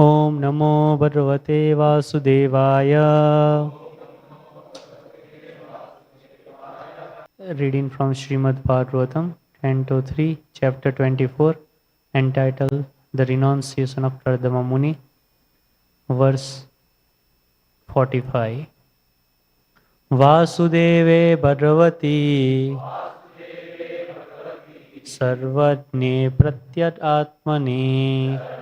Om Namo Bhagavate Vasudevaya. Reading from Srimad Bhagavatam, Canto 3, Chapter 24, entitled The Renunciation of Kardama Muni, verse 45. Vasudeve Bhagavati Sarvajne Pratyat Atmane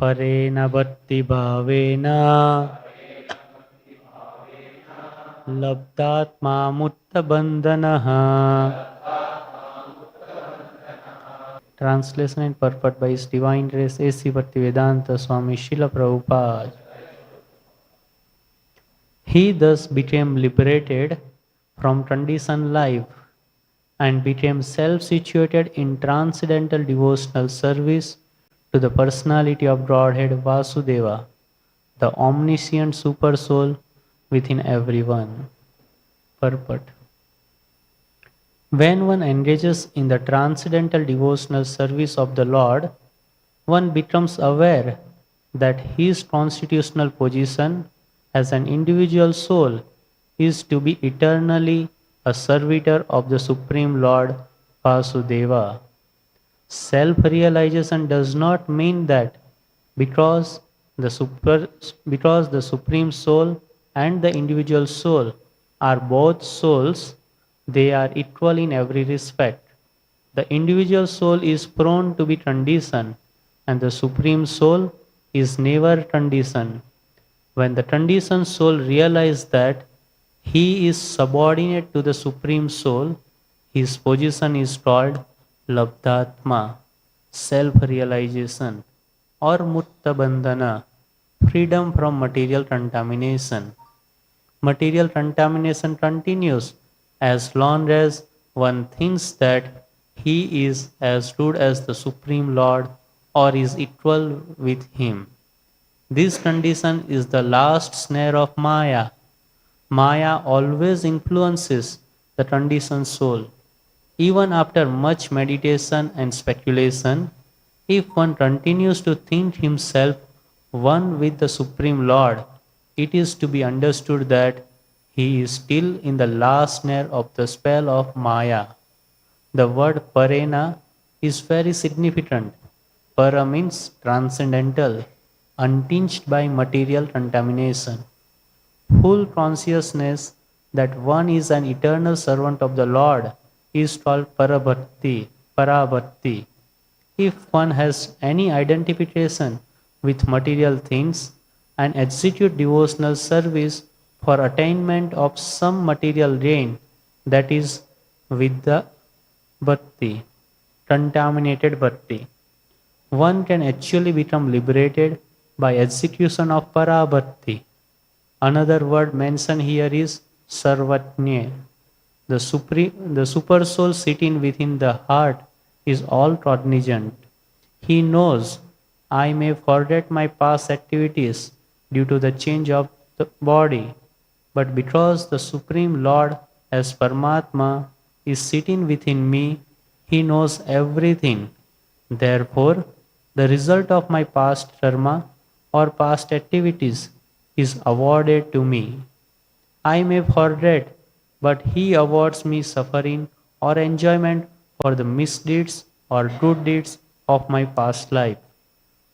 Parena Bhakti Bhavena Labdatma Mutta Bandhanaha. Translation and purport by His Divine Grace A.C. Bhaktivedanta Swami Srila Prabhupada. He thus became liberated from conditioned life and became self-situated in transcendental devotional service to the personality of Godhead Vasudeva, the omniscient super soul within everyone. Purport. When one engages in the transcendental devotional service of the Lord, one becomes aware that his constitutional position as an individual soul is to be eternally a servitor of the Supreme Lord Vasudeva. Self-realization does not mean that because because the Supreme Soul and the individual soul are both souls, they are equal in every respect. The individual soul is prone to be conditioned, and the Supreme Soul is never conditioned. When the conditioned soul realizes that he is subordinate to the Supreme Soul, his position is called Labdhatma, self-realization, or Mutta Bandhana, freedom from material contamination. Material contamination continues as long as one thinks that he is as good as the Supreme Lord or is equal with him. This condition is the last snare of Maya. Maya always influences the conditioned soul. Even after much meditation and speculation, if one continues to think himself one with the Supreme Lord, it is to be understood that he is still in the last snare of the spell of Maya. The word parena is very significant. Para means transcendental, untinged by material contamination. Full consciousness that one is an eternal servant of the Lord is called parabhakti. If one has any identification with material things and execute devotional service for attainment of some material gain, that is with the bhakti, contaminated bhakti, one can actually become liberated by execution of parabhakti. Another word mentioned here is sarvatnya. The super soul sitting within the heart is all cognizant. He knows I may forget my past activities due to the change of the body, but because the Supreme Lord as Paramatma is sitting within me, he knows everything. Therefore, the result of my past karma or past activities is awarded to me. I may forget, but he awards me suffering or enjoyment for the misdeeds or good deeds of my past life.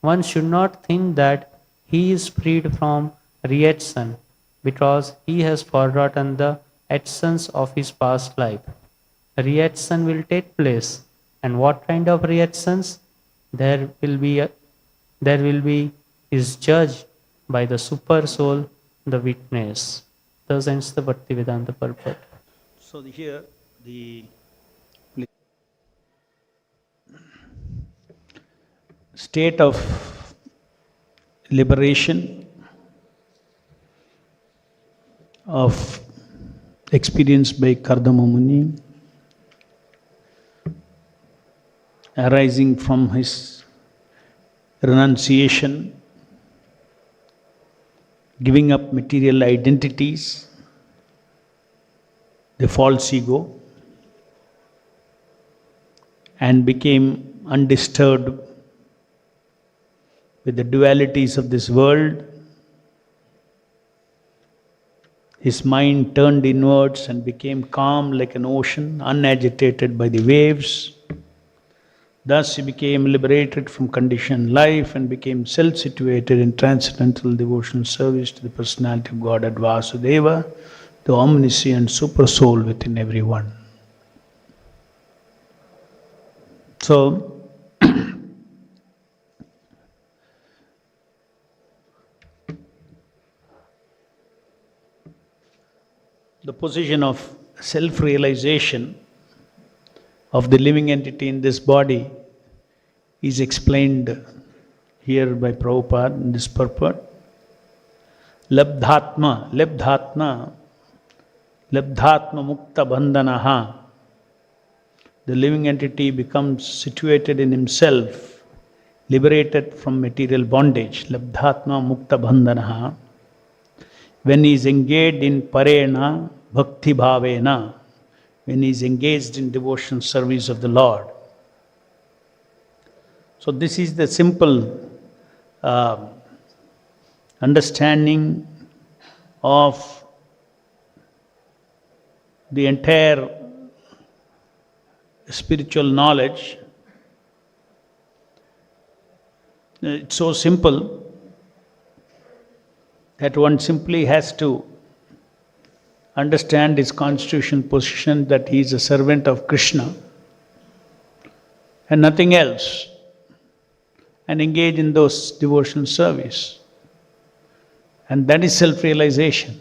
One should not think that he is freed from reaction because he has forgotten the essence of his past life. Reaction will take place, and what kind of reactions? There will be is judged by the super soul, the witness. Thus ends the Bhaktivedanta purport. So here the state of liberation of experienced by Kardama Muni arising from his renunciation, giving up material identities, the false ego, and became undisturbed with the dualities of this world. His mind turned inwards and became calm like an ocean, unagitated by the waves. Thus he became liberated from conditioned life and became self-situated in transcendental devotional service to the personality of God at Vasudeva, the omniscient super soul within everyone. So, the position of self-realization of the living entity in this body is explained here by Prabhupada in this purport. Labdhatma mukta bandhanaha. The living entity becomes situated in himself, liberated from material bondage. Labdhatma mukta bandhanaha. When he is engaged in parena bhakti bhavena, when he is engaged in devotion service of the Lord. So this is the simple understanding of the entire spiritual knowledge. It's so simple that one simply has to understand his constitutional position, that he is a servant of Krishna and nothing else, and engage in those devotional service. And that is self-realization.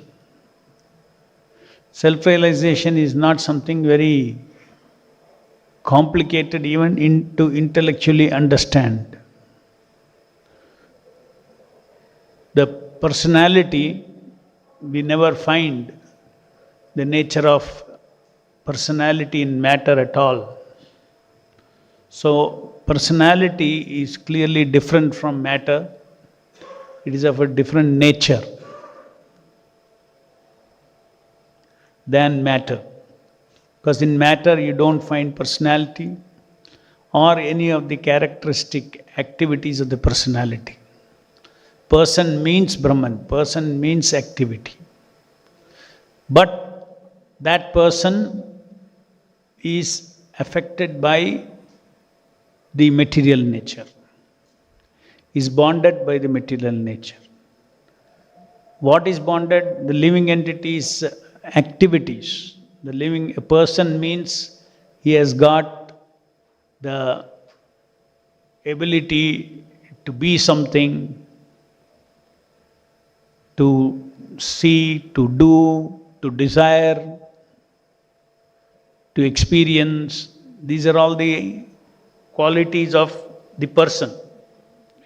Self-realization is not something very complicated even to intellectually understand. The personality, we never find the nature of personality in matter at all. So, personality is clearly different from matter. It is of a different nature than matter. Because in matter you don't find personality or any of the characteristic activities of the personality. Person means Brahman, person means activity. But that person is affected by the material nature, is bonded by the material nature. What is bonded? The living entity's activities. A person means he has got the ability to be something, to see, to do, to desire, to experience. These are all the qualities of the person.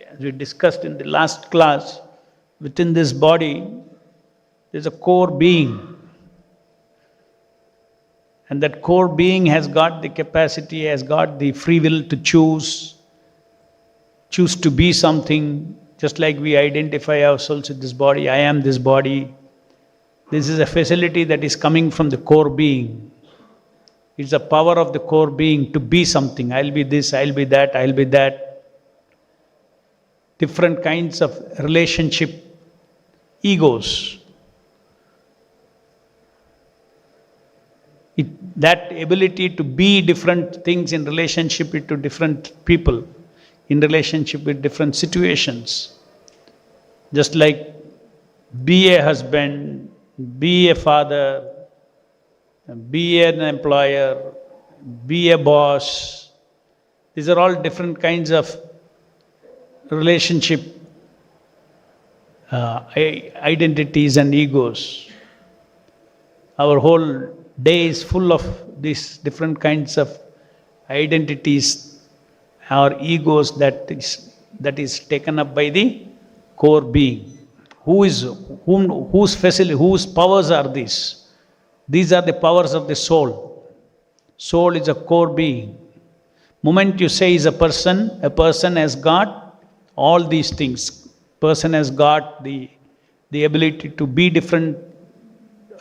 As we discussed in the last class, within this body, there is a core being. And that core being has got the capacity, has got the free will to choose to be something, just like we identify ourselves with this body. I am this body. This is a facility that is coming from the core being. It's the power of the core being to be something. I'll be this, I'll be that, I'll be that. Different kinds of relationship egos. That ability to be different things in relationship to different people, in relationship with different situations. Just like be a husband, be a father, be an employer, be a boss. These are all different kinds of relationship identities and egos. Our whole day is full of these different kinds of identities or egos that is taken up by the core being. Whose powers are these? These are the powers of the soul. Soul is a core being. Moment you say is a person has got all these things. Person has got the ability to be different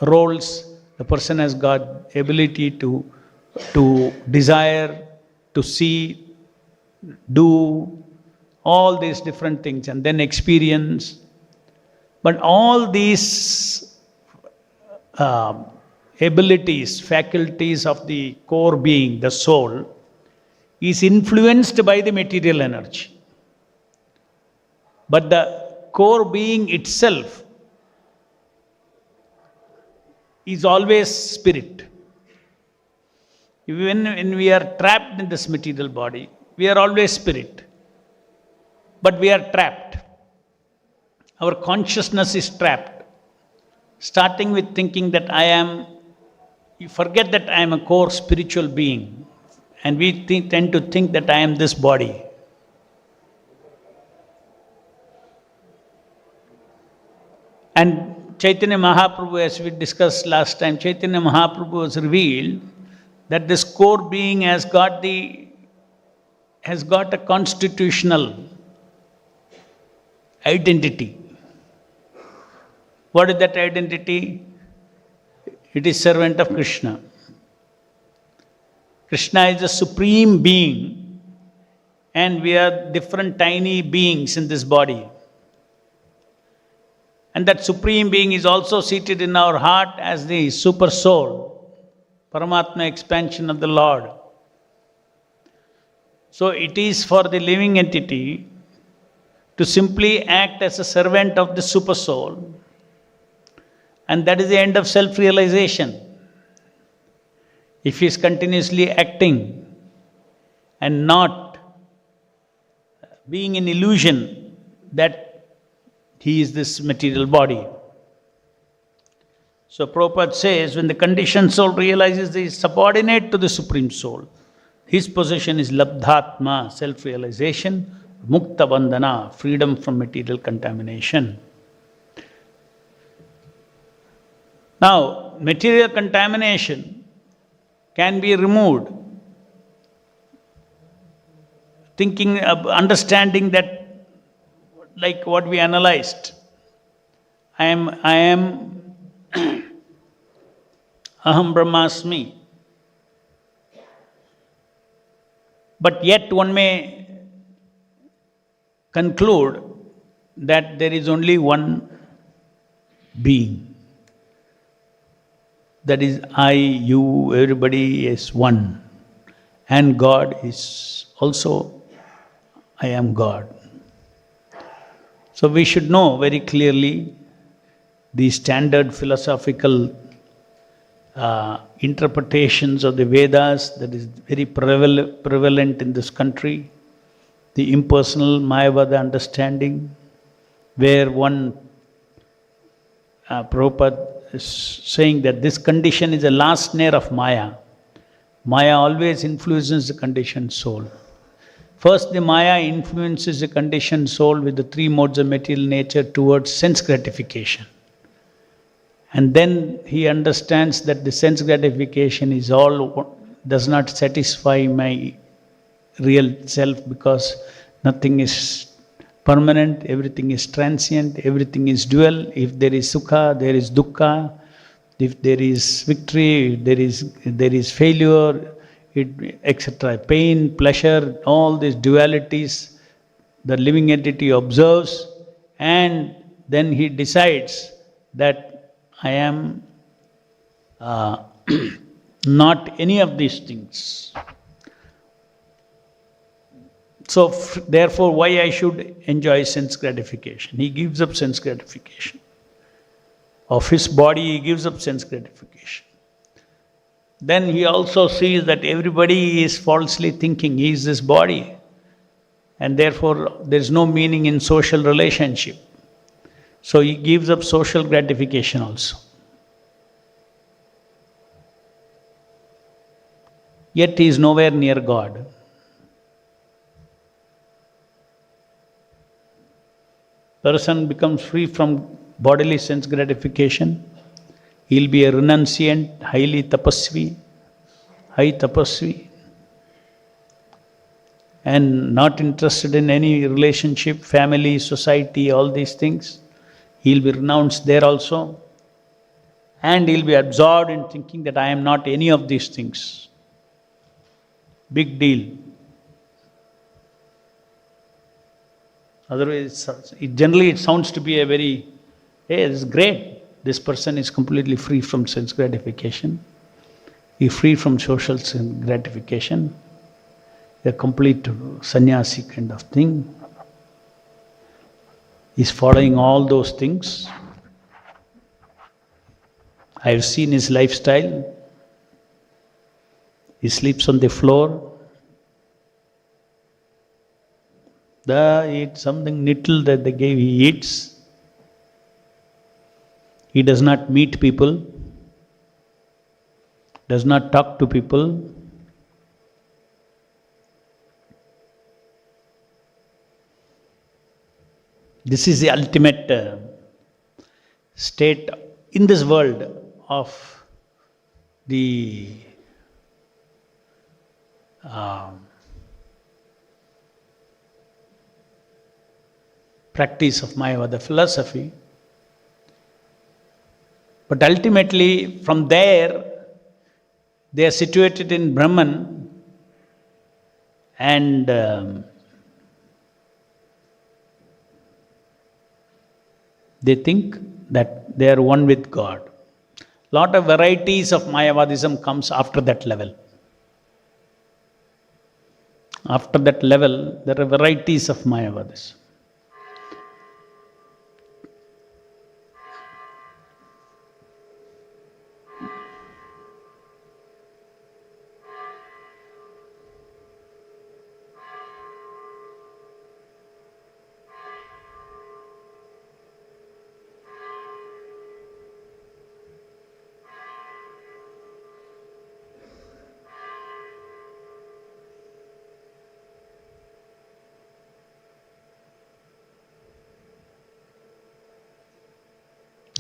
roles. The person has got ability to desire, to see, do, all these different things, and then experience. But all these abilities, faculties of the core being, the soul, is influenced by the material energy. But the core being itself is always spirit. Even when we are trapped in this material body, we are always spirit. But we are trapped. Our consciousness is trapped. Starting with thinking that you forget that I am a core spiritual being. And we tend to think that I am this body. And Chaitanya Mahaprabhu, as we discussed last time, Chaitanya Mahaprabhu has revealed that this core being has got a constitutional identity. What is that identity? It is servant of Krishna. Krishna is the supreme being, and we are different tiny beings in this body. And that supreme being is also seated in our heart as the super soul, Paramatma expansion of the Lord. So it is for the living entity to simply act as a servant of the super soul, and that is the end of self-realization. If he is continuously acting and not being in illusion that he is this material body. So Prabhupada says, when the conditioned soul realizes he is subordinate to the Supreme Soul, his position is labdhatma, self-realization, mukta bandhana, freedom from material contamination. Now, material contamination can be removed. Understanding that, like what we analyzed, I am aham brahmasmi. But yet one may conclude that there is only one being. That is I, you, everybody is one. And God is also, I am God. So we should know very clearly the standard philosophical interpretations of the Vedas that is very prevalent in this country. The impersonal Mayavada understanding, where one Prabhupada is saying that this condition is the last snare of Maya. Maya always influences the conditioned soul. First, the Maya influences the conditioned soul with the three modes of material nature towards sense gratification. And then he understands that the sense gratification does not satisfy my real self, because nothing is permanent, everything is transient, everything is dual. If there is sukha, there is dukkha. If there is victory, there is failure, etc. Pain, pleasure, all these dualities the living entity observes, and then he decides that I am not any of these things. So therefore, why I should enjoy sense gratification? He gives up sense gratification. Of his body, he gives up sense gratification. Then he also sees that everybody is falsely thinking he is this body, and therefore there is no meaning in social relationship. So he gives up social gratification also. Yet he is nowhere near God. Person becomes free from bodily sense gratification. He'll be a renunciant, high tapasvi, and not interested in any relationship, family, society, all these things. He'll be renounced there also, and he'll be absorbed in thinking that I am not any of these things. Big deal. Otherwise, generally it sounds to be a very, hey, it's great. This person is completely free from sense gratification. He's free from social gratification. A complete sannyasi kind of thing. He's following all those things. I've seen his lifestyle. He sleeps on the floor. He eats something little that they gave, he eats. He does not meet people, does not talk to people. This is the ultimate state in this world of the practice of Mayavada philosophy. But ultimately, from there, they are situated in Brahman, and they think that they are one with God. Lot of varieties of Mayavadism comes after that level. After that level, there are varieties of Mayavadism.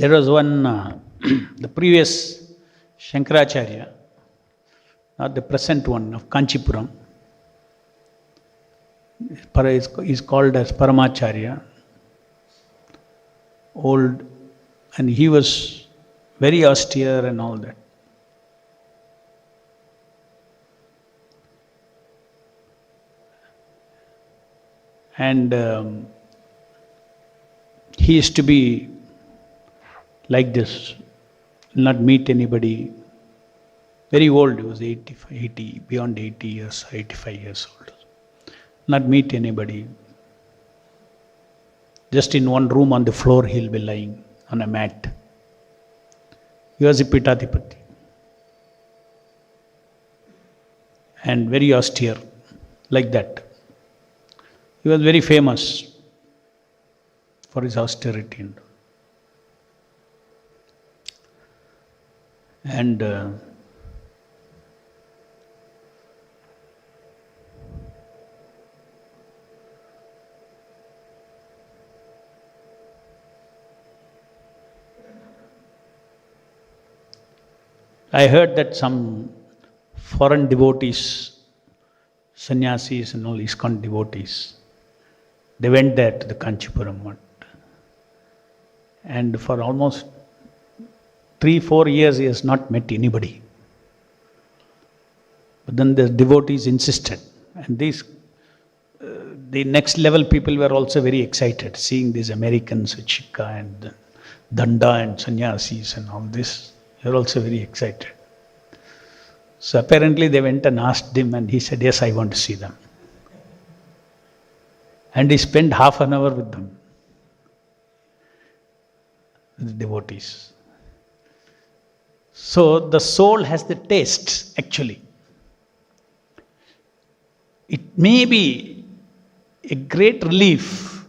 There was one, the previous Shankaracharya, not the present one of Kanchipuram. He's called as Paramacharya, old, and he was very austere and all that. And he used to be like this, not meet anybody. Very old, he was 80, beyond 80 years, 85 years old. Not meet anybody. Just in one room on the floor, he'll be lying on a mat. He was a Pitadipati. And very austere, like that. He was very famous for his austerity. And I heard that some foreign devotees, sannyasis and all ISKCON devotees, they went there to the Kanchipuram one. And for almost 3-4 years he has not met anybody. But then the devotees insisted, and these the next level people were also very excited, seeing these Americans with Shikha and Danda and sannyasis and all this. They were also very excited. So apparently they went and asked him, and he said, yes, I want to see them. And he spent half an hour with them, the devotees. So the soul has the taste, actually. It may be a great relief.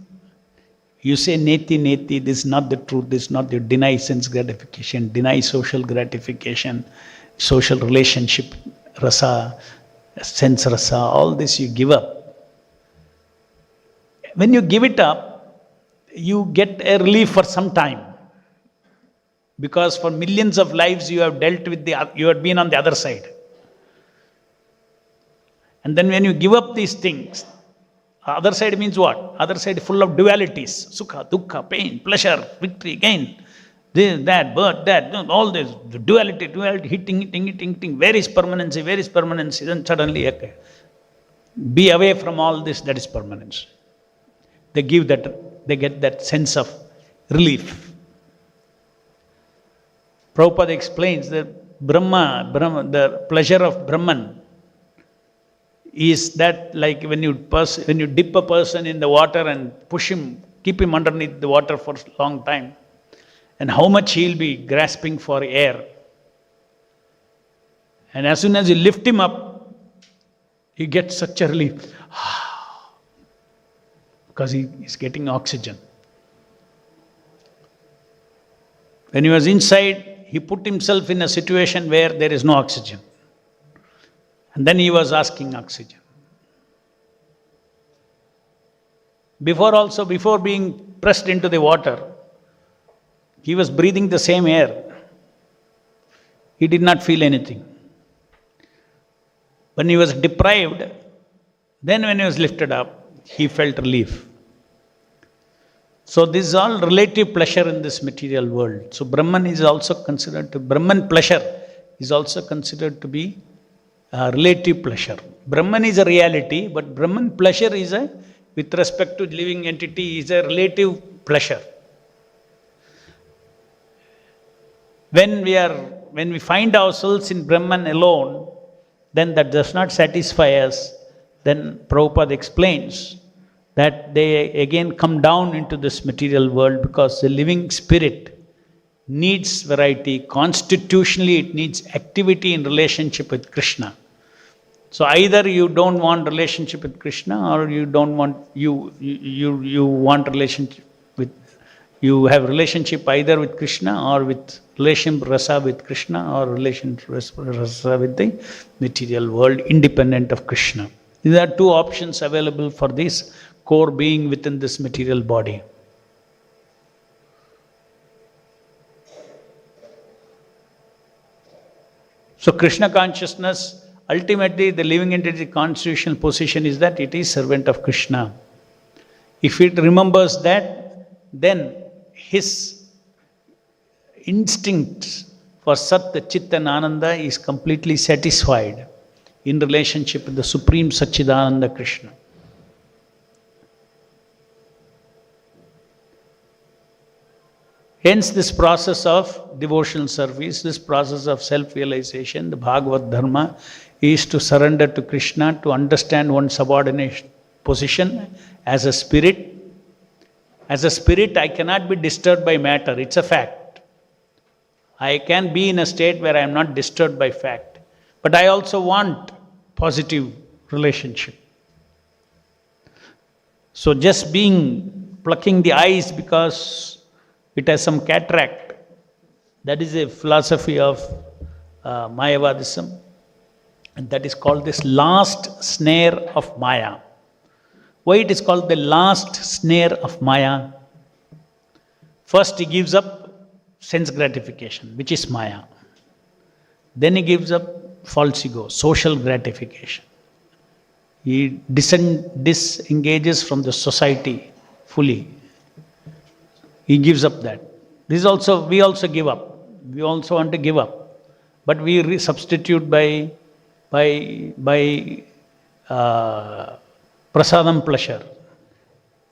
You say, neti, neti, this is not the truth, this is not the, deny sense gratification, deny social gratification, social relationship, rasa, sense rasa, all this you give up. When you give it up, you get a relief for some time. Because for millions of lives you have dealt with you have been on the other side. And then when you give up these things, other side means what? Other side full of dualities, sukha, dukkha, pain, pleasure, victory, gain, this, that, birth, that, all this, the duality, hitting, where is permanency, then suddenly, okay, be away from all this, that is permanence. they get that sense of relief. Prabhupada explains that the pleasure of Brahman is that like when you dip a person in the water and push him, keep him underneath the water for a long time, and how much he'll be grasping for air. And as soon as you lift him up, he gets such a relief because he is getting oxygen. When he was inside, he put himself in a situation where there is no oxygen. And then he was asking oxygen. Before being pressed into the water, he was breathing the same air. He did not feel anything. When he was deprived, then when he was lifted up, he felt relief. So this is all relative pleasure in this material world. So Brahman pleasure is also considered to be relative pleasure. Brahman is a reality, but Brahman pleasure is with respect to living entity, is a relative pleasure. When we find ourselves in Brahman alone, then that does not satisfy us. Then Prabhupada explains that they again come down into this material world because the living spirit needs variety. Constitutionally, it needs activity in relationship with Krishna. So either you don't want relationship with Krishna, or you don't want you want relationship with, you have relationship either with Krishna or with relation rasa with Krishna, or relation rasa with the material world independent of Krishna. These are two options available for this core being within this material body. So Krishna consciousness, ultimately the living entity constitutional position is that it is servant of Krishna. If it remembers that, then his instinct for Sat, Chit and Ananda is completely satisfied in relationship with the Supreme Satchidananda Krishna. Hence this process of devotional service, this process of self-realization, the Bhagavad Dharma is to surrender to Krishna, to understand one's subordinate position as a spirit. As a spirit, I cannot be disturbed by matter, it's a fact. I can be in a state where I am not disturbed by fact. But I also want positive relationship. So just plucking the eyes because it has some cataract, that is a philosophy of Mayavadism. And that is called this last snare of Maya. Why it is called the last snare of Maya? First he gives up sense gratification, which is Maya. Then he gives up false ego, social gratification. He disengages from the society fully. He gives up that. We also give up. We also want to give up. But we substitute by prasadam pleasure.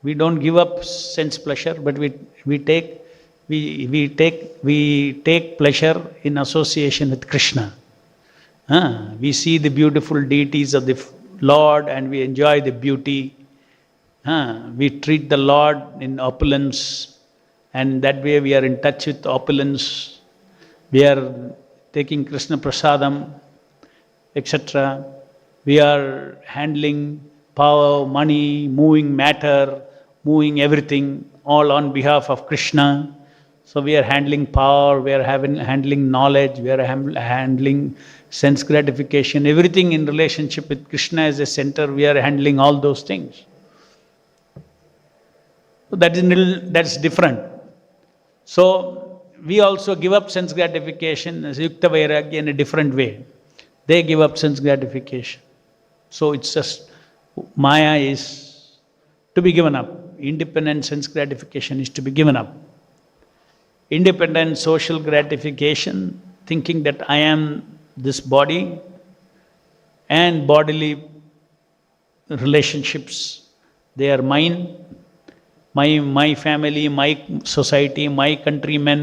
We don't give up sense pleasure, but we take pleasure in association with Krishna. We see the beautiful deities of the Lord and we enjoy the beauty. We treat the Lord in opulence, and that way we are in touch with opulence. We are taking Krishna prasadam, etc. We are handling power, money, moving matter, moving everything, all on behalf of Krishna. So we are handling power, we are handling knowledge, we are handling sense gratification, everything in relationship with Krishna as a center, we are handling all those things. So that's different. So we also give up sense gratification as Yukta Vairagya in a different way. They give up sense gratification. So it's just, Maya is to be given up. Independent sense gratification is to be given up. Independent social gratification, thinking that I am this body and bodily relationships, they are mine. my family, my society, my countrymen,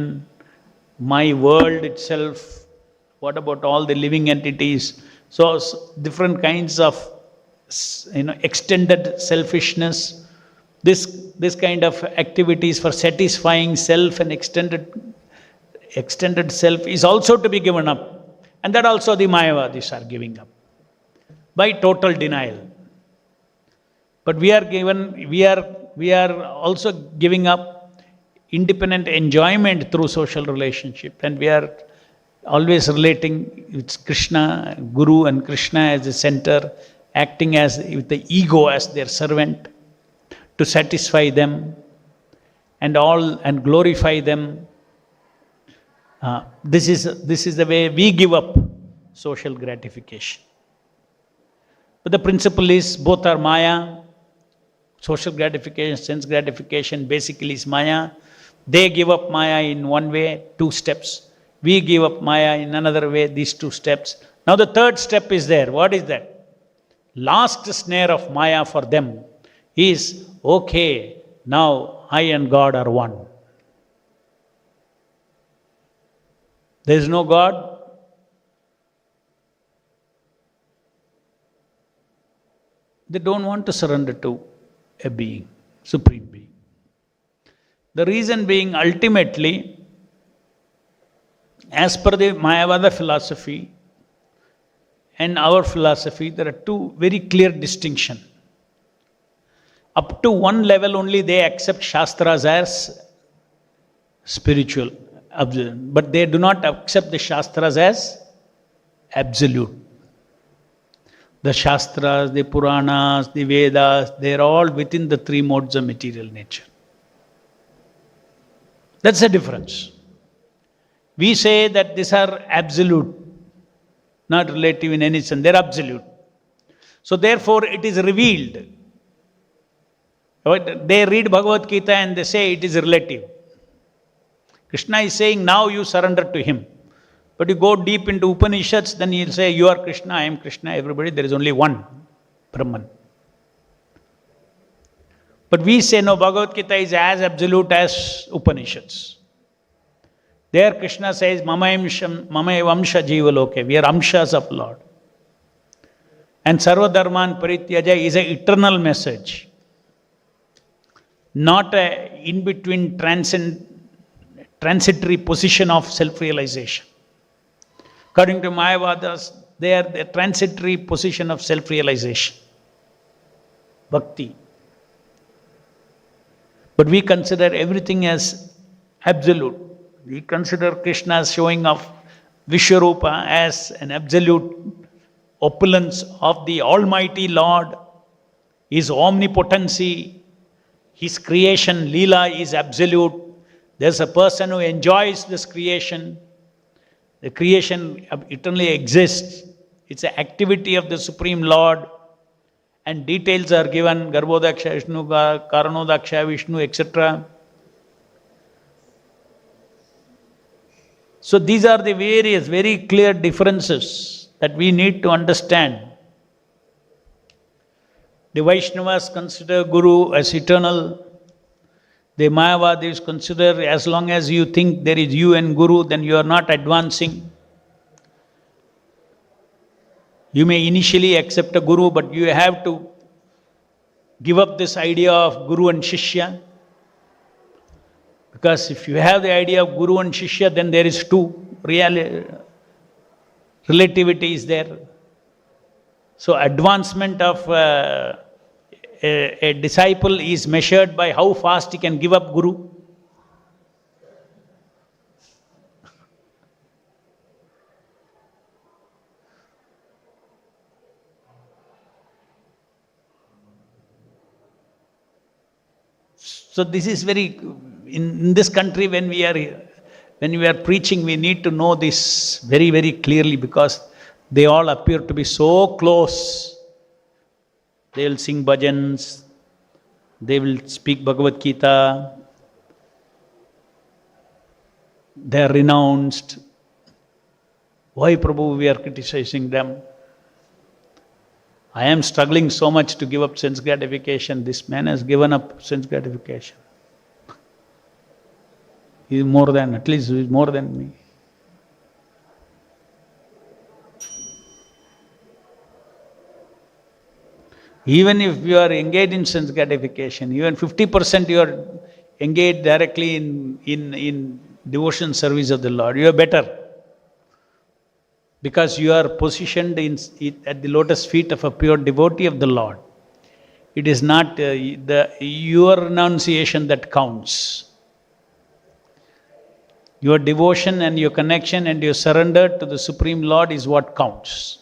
my world itself. What about all the living entities? So different kinds of extended selfishness. This kind of activities for satisfying self and extended self is also to be given up. And that also the Mayavadis are giving up by total denial. But we are also giving up independent enjoyment through social relationship, and we are always relating with Krishna, Guru and Krishna as the center, acting as with the ego as their servant to satisfy them and glorify them. This is the way we give up social gratification. But the principle is both are Maya. Social gratification, sense gratification basically is Maya. They give up Maya in one way, 2 steps. We give up Maya in another way, these 2 steps. Now the third step is there. What is that? Last snare of Maya for them is, okay, now I and God are one. There is no God. They don't want to surrender to a being, supreme being. The reason being, ultimately, as per the Mayavada philosophy and our philosophy, there are 2 very clear distinctions. Up to one level only they accept Shastras as spiritual, but they do not accept the Shastras as absolute. The Shastras, the Puranas, the Vedas, they are all within the 3 modes of material nature. That's the difference. We say that these are absolute, not relative in any sense, they are absolute. So therefore it is revealed. They read Bhagavad Gita and they say it is relative. Krishna is saying now you surrender to him. But you go deep into Upanishads, then he'll say, you are Krishna, I am Krishna, everybody, there is only one, Brahman. But we say, no, Bhagavad Gita is as absolute as Upanishads. There Krishna says, Mama Vamsha Jiva Loke, we are Amshas of Lord. And Sarva Dharman Parityaja is an eternal message, not a in-between transitory position of self-realization. According to Mayavadas, they are the transitory position of self-realization, bhakti. But we consider everything as absolute. We consider Krishna as showing of Vishwarupa as an absolute opulence of the Almighty Lord, His omnipotency, His creation, Leela is absolute. There's a person who enjoys this creation. The creation eternally exists. It's an activity of the Supreme Lord. And details are given, Garbhodaksha Vishnu, Karanodaksha Vishnu, etc. So these are the various, very clear differences that we need to understand. The Vaishnavas consider Guru as eternal. The Mayavadis consider as long as you think there is you and Guru, then you are not advancing. You may initially accept a Guru, but you have to give up this idea of Guru and Shishya. Because if you have the idea of Guru and Shishya, then there is 2. Relativity is there. So advancement of a disciple is measured by how fast he can give up Guru. So this is very, in this country when we are preaching, we need to know this very, very clearly because they all appear to be so close. They will sing bhajans, they will speak Bhagavad Gita, they are renounced. Why, Prabhu, we are criticizing them? I am struggling so much to give up sense gratification. This man has given up sense gratification. He is more than, at least he is more than me. Even if you are engaged in sense gratification, even 50% you are engaged directly in devotion service of the Lord, you are better. Because you are positioned at the lotus feet of a pure devotee of the Lord. It is not your renunciation that counts. Your devotion and your connection and your surrender to the Supreme Lord is what counts.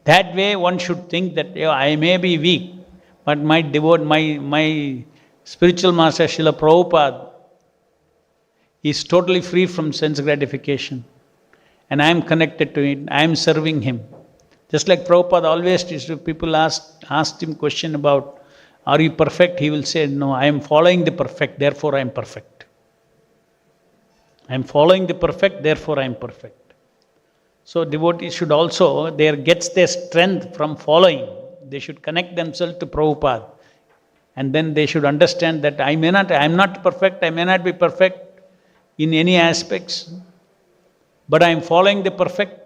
That way one should think that I may be weak, but my spiritual master Srila Prabhupada is totally free from sense gratification. And I am connected to it, I am serving him. Just like Prabhupada always, if people asked him question about, are you perfect? He will say, no, I am following the perfect, therefore I am perfect. I am following the perfect, therefore I am perfect. So devotees should also, gets their strength from following. They should connect themselves to Prabhupada. And then they should understand that I am not perfect, I may not be perfect in any aspects, but I am following the perfect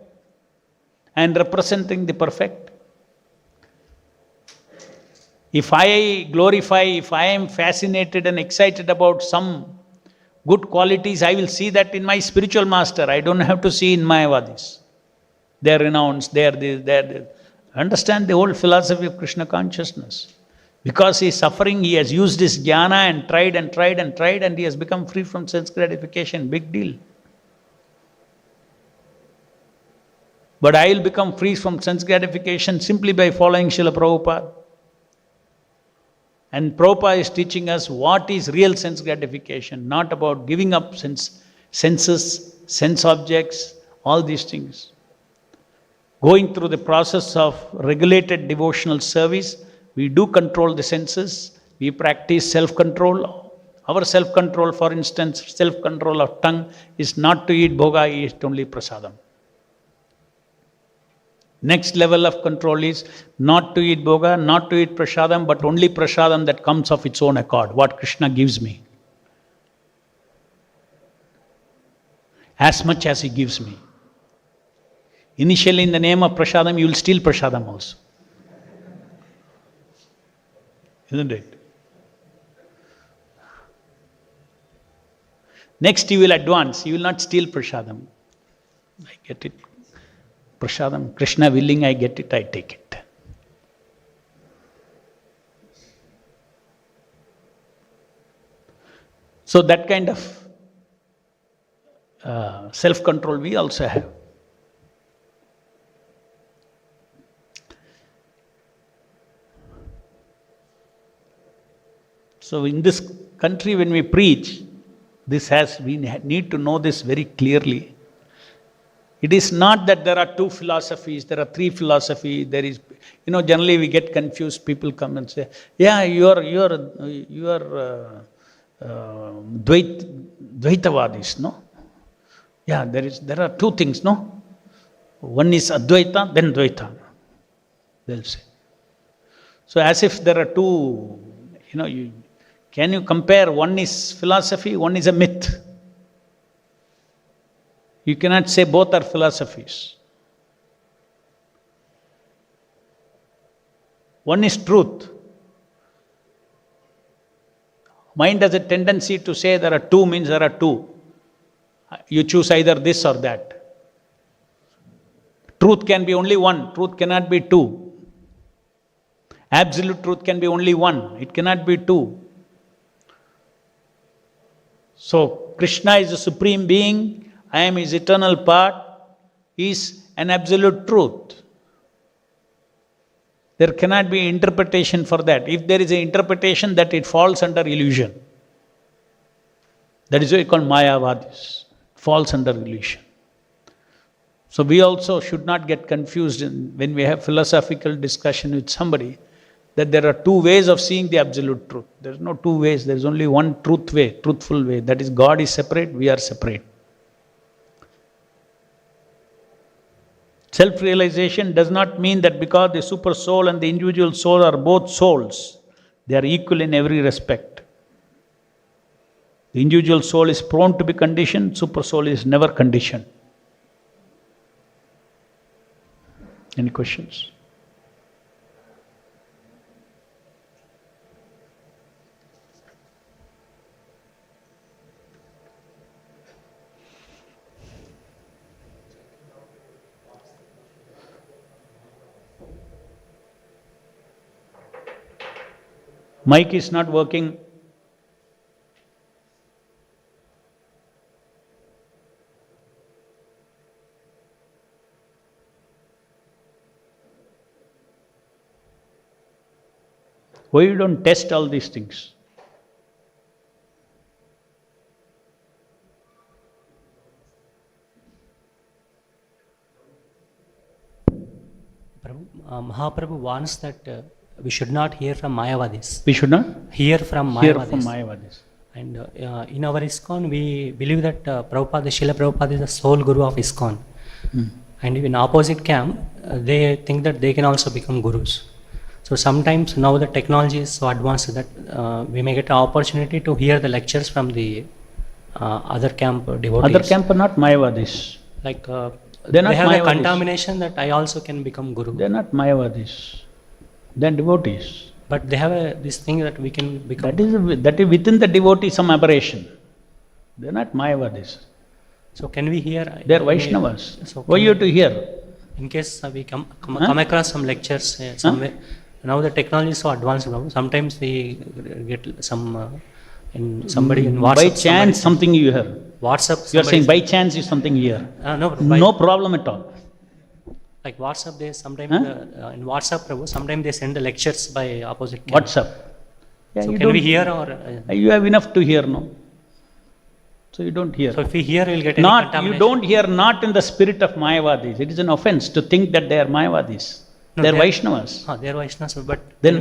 and representing the perfect. If I glorify, if I am fascinated and excited about some good qualities, I will see that in my spiritual master. I don't have to see in Mayavadis. They are renounced, they are this, they are this. Understand the whole philosophy of Krishna consciousness. Because he is suffering, he has used his jnana and tried and tried and tried, and he has become free from sense gratification. Big deal. But I will become free from sense gratification simply by following Srila Prabhupada. And Prabhupada is teaching us what is real sense gratification, not about giving up senses, sense objects, all these things. Going through the process of regulated devotional service, we do control the senses, we practice self-control. Our self-control, for instance, self-control of tongue is not to eat bhoga, eat only prasadam. Next level of control is not to eat bhoga, not to eat prasadam, but only prasadam that comes of its own accord, what Krishna gives me. As much as he gives me. Initially, in the name of prasadam, you will steal prasadam also. Isn't it? Next, you will advance. You will not steal prasadam. I get it. Prasadam, Krishna willing, I get it, I take it. So that kind of self-control we also have. So in this country when we preach, we need to know this very clearly. It is not that there are two philosophies, there are three philosophies, there is, generally we get confused, people come and say, yeah, you are Dvaitavadis, no? Yeah, there are two things, no? One is Advaita, then Dvaita, they'll say. So as if there are two, can you compare? One is philosophy, one is a myth. You cannot say both are philosophies. One is truth. Mind has a tendency to say there are two means there are two. You choose either this or that. Truth can be only one, truth cannot be two. Absolute truth can be only one, it cannot be two. So, Krishna is the Supreme Being, I am his eternal part, is an absolute truth. There cannot be interpretation for that. If there is an interpretation, that it falls under illusion. That is why we call Mayavadis. It falls under illusion. So we also should not get confused when we have philosophical discussion with somebody, that there are two ways of seeing the absolute truth. There is no two ways, there is only one truth way, truthful way. That is, God is separate, we are separate. Self-realization does not mean that because the super soul and the individual soul are both souls, they are equal in every respect. The individual soul is prone to be conditioned, super soul is never conditioned. Any questions? Mic is not working. Why you don't test all these things? Mahaprabhu warns that we should not hear from Mayavadis. We should not Hear from hear Mayavadis. from Mayavadis. And in our ISKCON, we believe that Prabhupada, Srila Prabhupada is the sole guru of ISKCON. And in opposite camp, they think that they can also become gurus. So sometimes now the technology is so advanced that we may get an opportunity to hear the lectures from the other camp devotees. Other camp are not Mayavadis. Like They're not they have a Mayavadis. contamination that I also can become guru. They're not Mayavadis. They're devotees. But they have this thing that we can become. That is within the devotee some aberration. They're not Mayavadis. So can we hear? They're Vaishnavas. So Why can you have to hear? In case we come across some lectures somewhere, now the technology is so advanced now. Sometimes we get some somebody in WhatsApp. By chance something you hear. WhatsApp. You are saying by chance is something you hear. No, No problem at all. like WhatsApp, they sometimes in WhatsApp, Prabhu, sometimes they send the lectures by opposite camp. WhatsApp. Yeah, So you can we don't- hear or? You have enough to hear, no? So you don't hear. So if we hear, we'll get any Not, you contamination. don't hear not in the spirit of Mayavadis. It is an offense to think that they are Mayavadis. No, they are they are- Vaishnavas. They are Vaishnavas, but Then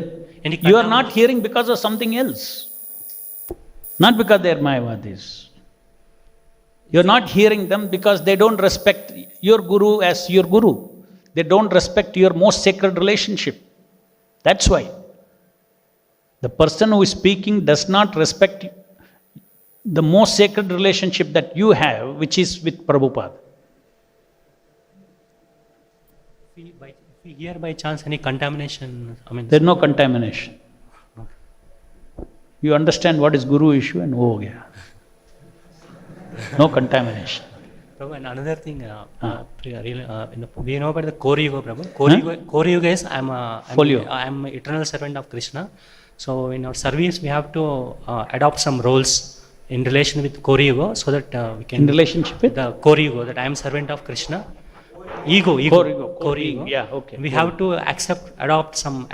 any you are not contamination- hearing because of something else. Not because they are Mayavadis. You are not hearing them because they don't respect your guru as your guru. They don't respect your most sacred relationship. That's why. The person who is speaking does not respect the most sacred relationship that you have, which is with Prabhupada. If we hear by chance any contamination, I mean. There is no contamination. You understand what is guru issue and ho gaya. No contamination. Prabhu, and another thing, we know about the Kori Yuga, Prabhu. Kori Yuga is I'm eternal servant of Krishna. So in our service, we have to adopt some roles in relation with Kori Yuga, so that we can. In relationship with? The Kori Yuga, that I am servant of Krishna. Kori ego. Yeah, okay. We have to adopt some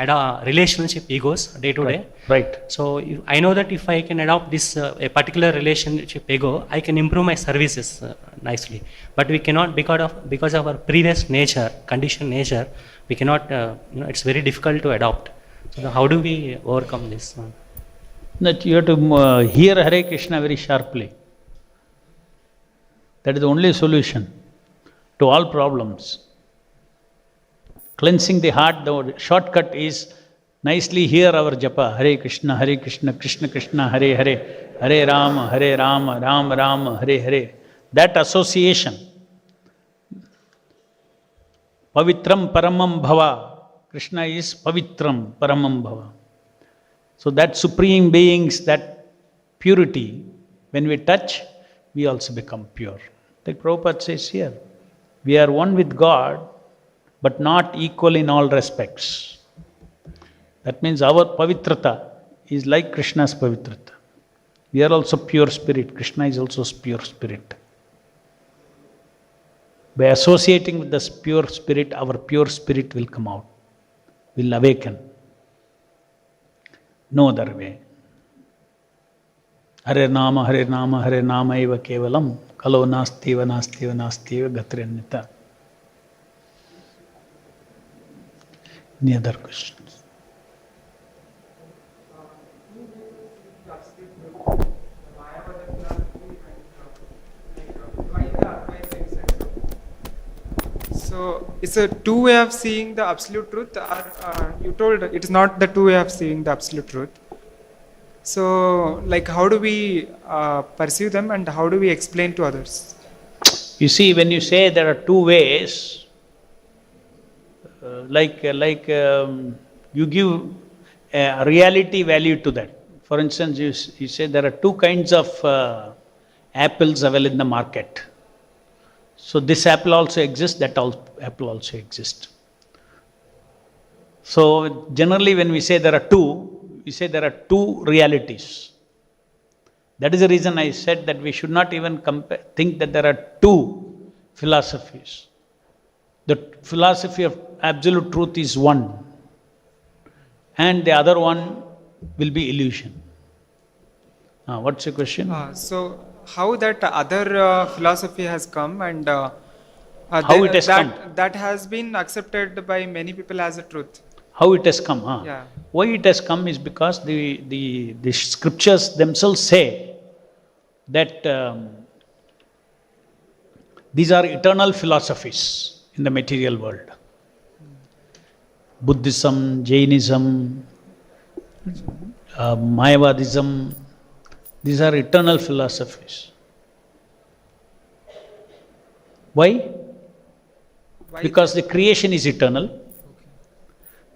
relationship egos day to day. Right. So I know that if I can adopt this a particular relationship ego, I can improve my services nicely. But we cannot, because of our previous nature, conditioned nature, we cannot. It's very difficult to adopt. So how do we overcome this? That you have to hear Hare Krishna very sharply. That is the only solution to all problems. Cleansing the heart, the shortcut is nicely hear our japa, Hare Krishna, Krishna Krishna, Hare Hare, Hare Rama, Rama Rama, Hare Hare. That association, Pavitram Paramam Bhava. Krishna is Pavitram Paramam Bhava. So that supreme beings, that purity, when we touch, we also become pure. Like Prabhupada says here, we are one with God, but not equal in all respects. That means our pavitrata is like Krishna's pavitrata. We are also pure spirit. Krishna is also pure spirit. By associating with the pure spirit, our pure spirit will come out, will awaken. No other way. Hare Nama, Hare Nama eva kevalam, kalo nastiva, gatriyannita. Any other questions? So, it's a two way of seeing the absolute truth, or you told it is not the two way of seeing the absolute truth. So, like, how do we pursue them and how do we explain to others? You see, when you say there are two ways, you give a reality value to that. For instance, you say there are two kinds of apples available in the market. So this apple also exists, that apple also exists. So generally when we say there are two, we say there are two realities. That is the reason I said that we should not even think that there are two philosophies. The philosophy of absolute truth is one, and the other one will be illusion. What's your question? So, how that other philosophy has come and How it has come? that has been accepted by many people as a truth. How it has come? Yeah. Why it has come is because the scriptures themselves say that these are eternal philosophies in the material world. Buddhism, Jainism, Mayavadism, these are eternal philosophies. Why? Why? Because the creation is eternal.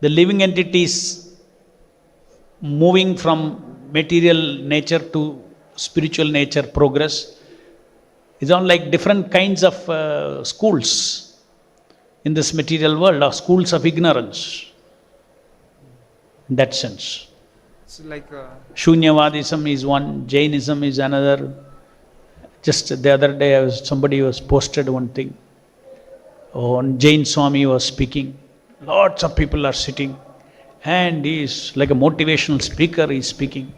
The living entities moving from material nature to spiritual nature progress is on like different kinds of schools in this material world, or schools of ignorance, in that sense. So, like, Shunyavadism is one, Jainism is another. Just the other day, somebody was posted one thing. Jain Swami was speaking. Lots of people are sitting, and he is like a motivational speaker. He is speaking.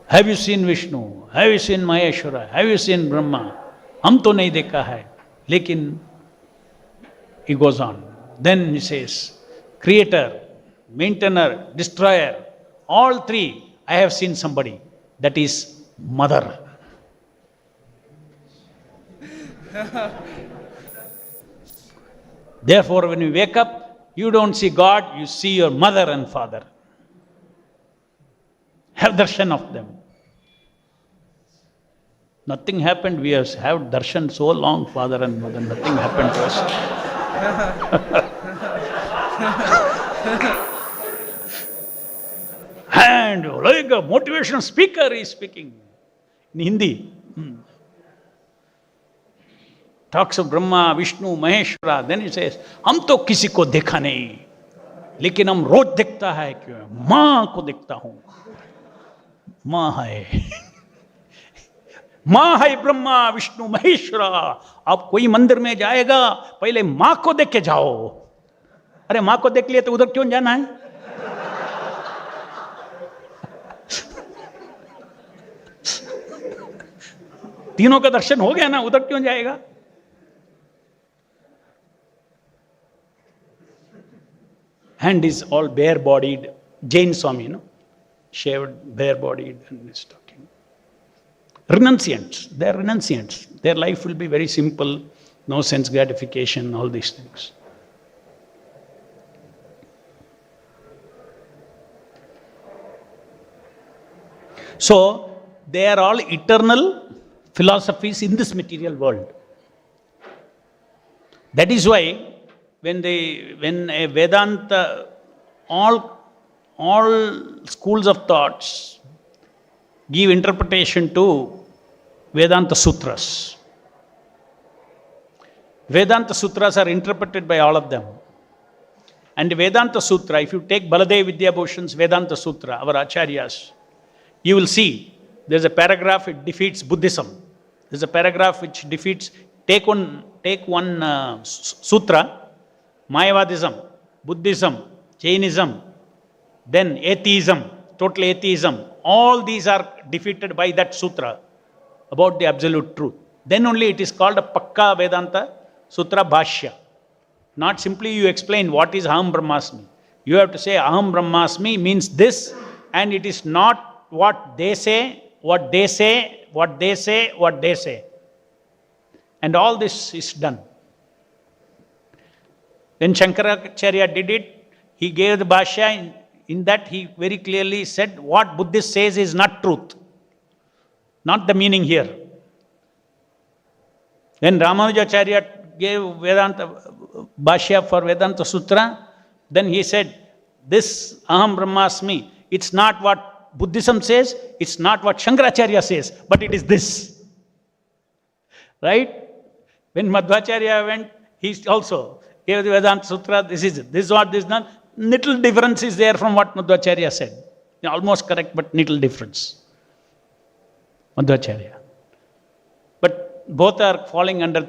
Have you seen Vishnu? Have you seen Maheshwara? Have you seen Brahma? Hum to nahi dekha hai. Lekin he goes on. Then he says, Creator, Maintainer, Destroyer, all three, I have seen somebody. That is Mother. Therefore, when you wake up, you don't see God, you see your mother and father. Have darshan of them. Nothing happened. We have darshan so long, father and mother. Nothing happened to us. And like a motivational speaker is speaking in Hindi. Talks of Brahma, Vishnu, Maheshwara. Then he says, हम तो किसी को देखा नहीं, लेकिन हम रोज देखता है क्यों? माँ को देखता हूँ. माँ है. माँ है ब्रह्मा, विष्णु, महेश्वरा. आप कोई मंदिर में जाएगा, पहले माँ को देख के जाओ. अरे माँ को देख लिया तो उधर क्यों जाना है? तीनों का दर्शन हो गया ना, उधर क्यों जाएगा? And is all bare-bodied, Jain Swami, shaved, bare-bodied, and is talking. Renunciants, they are renunciants. Their life will be very simple, no sense gratification, all these things. So, they are all eternal philosophies in this material world. That is why when a Vedanta, all schools of thoughts give interpretation to Vedanta Sutras. Vedanta Sutras are interpreted by all of them. And Vedanta Sutra, if you take Baladev Vidyabhushan's Vedanta Sutra, our acharyas, you will see there's a paragraph, it defeats Buddhism. There's a paragraph which defeats, take one sutra, Mayavadism, Buddhism, Jainism, then atheism, total atheism. All these are defeated by that sutra about the absolute truth. Then only it is called a Pakka Vedanta Sutra Bhashya. Not simply you explain what is Aham Brahmasmi. You have to say Aham Brahmasmi means this, and it is not what they say, what they say, what they say, what they say. And all this is done. When Shankaracharya did it, he gave the Bhashya in that he very clearly said what Buddhist says is not truth, not the meaning here. When Ramanujacharya gave Vedanta Bhashya for Vedanta Sutra, then he said, this Aham Brahmasmi, it's not what Buddhism says, it's not what Shankaracharya says, but it is this. Right? When Madhvacharya went, he also gave the Vedanta Sutra, this is it. This is what this is not. Little difference is there from what Madhvacharya said. Almost correct, but little difference. Madhvacharya. But both are falling under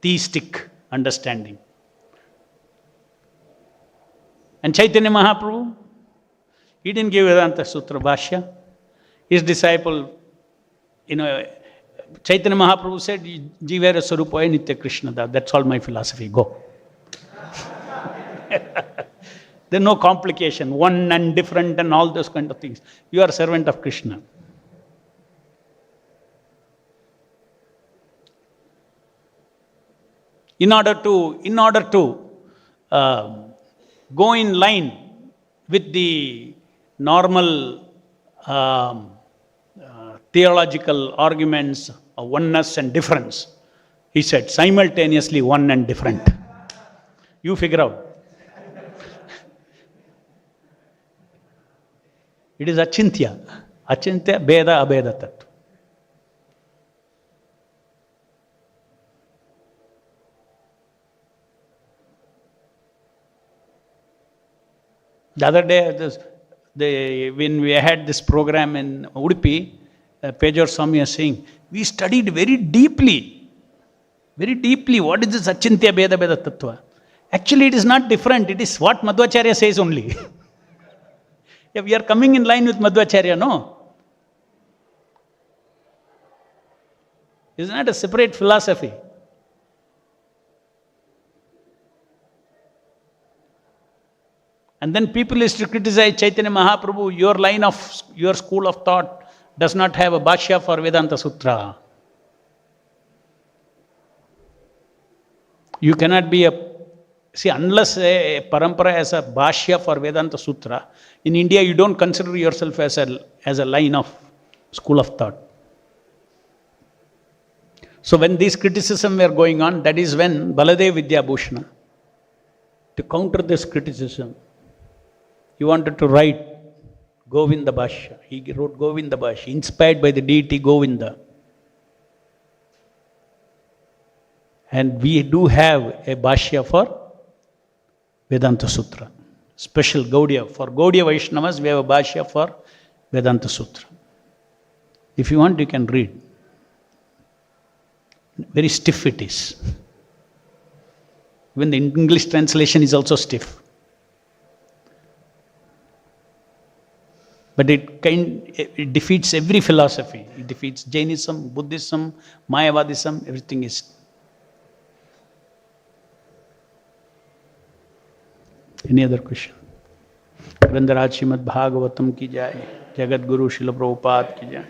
theistic understanding. And Chaitanya Mahaprabhu, he didn't give Vedanta Sutra Bhashya. His disciple, Chaitanya Mahaprabhu said, Jivera Sarupaya Nitya Krishna Da. That's all my philosophy. Go. There's no complication, one and different and all those kind of things. You are a servant of Krishna. In order to go in line with the normal theological arguments of oneness and difference, he said simultaneously one and different. You figure out. It is achintya. Achintya, beda, abeda tattva. The other day, when we had this program in Udupi, Pejor Swami was saying, we studied very deeply, what is this achintya, beda, beda tattva. Actually, it is not different. It is what Madhvacharya says only. Yeah, we are coming in line with Madhvacharya, no? It's not a separate philosophy. And then people used to criticize Chaitanya Mahaprabhu, your school of thought does not have a Bhashya for Vedanta Sutra. You cannot be unless a parampara has a Bhashya for Vedanta Sutra, in India you don't consider yourself as a line of school of thought. So when these criticisms were going on, that is when Baladev Vidyabhushana, to counter this criticism, he wanted to write Govinda Bhashya. He wrote Govinda Bhashya, inspired by the deity Govinda. And we do have a Bhashya for Vedanta Sutra. Special Gaudiya. For Gaudiya Vaishnavas, we have a Bhashya for Vedanta Sutra. If you want, you can read. Very stiff it is. Even the English translation is also stiff. But it defeats every philosophy. It defeats Jainism, Buddhism, Mayavadism, everything is. Any other question? Grandaraj Srimad Bhagavatam ki jai, Jagat Guru Srila Prabhupada ki jai.